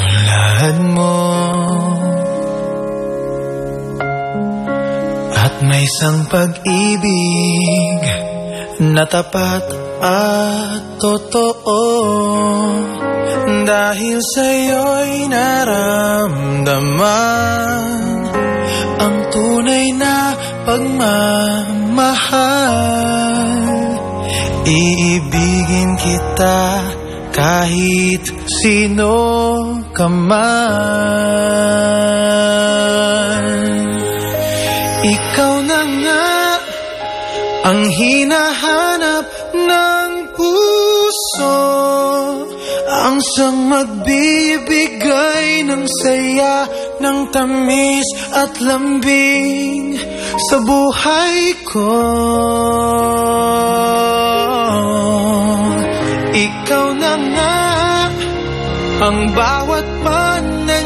tulad mo. At may isang pag-ibig na tapat at totoo, dahil sa'yo'y naramdaman ang tunay na pagmamahal. Iibigin kita kahit sino ka man. Ikaw na nga ang hinahanap ng puso, ang siyang magbibigay ng saya, ng tamis at lambing sa buhay ko. Ikaw na nga ang bawat panaginip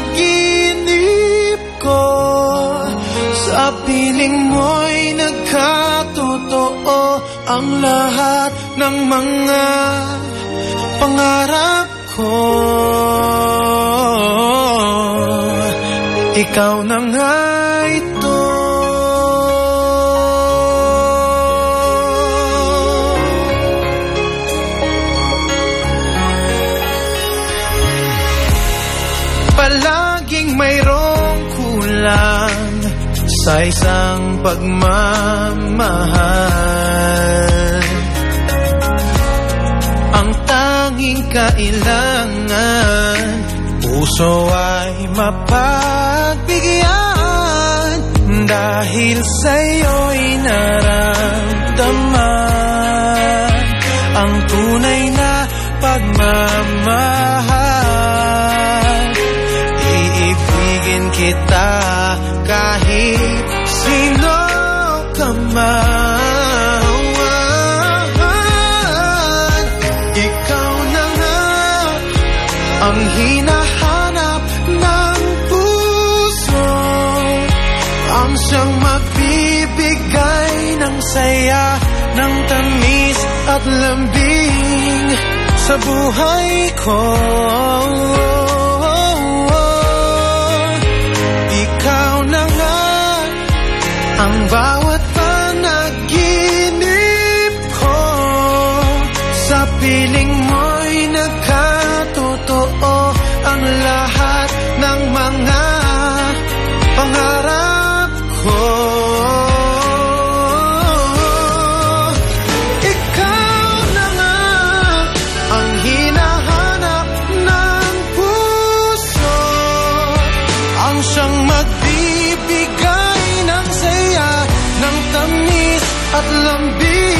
ko, sa piling mo'y nagkatotoo ang lahat ng mga pangarap ko. Ikaw na nga ito. Palaging mayroong kulang sa isang pagmamahal. Ang tanging kailangan, puso ay mapagbigyan, dahil sa'yo'y naramdaman ang tunay na pagmamahal. Iibigin kita kahit sino ka man. Ikaw na nga ang hinahanap ng puso, ang siyang magbibigay ng saya, ng tamis at lambing sa buhay ko. Ikaw na nga ang bawat panaginip ko, sa piling mo'y nagkatotoo ang lahat ng mga pangarap ko. Ikaw na nga ang hinahanap ng puso, ang siyang magbibigay ng saya, ng tamis at lambing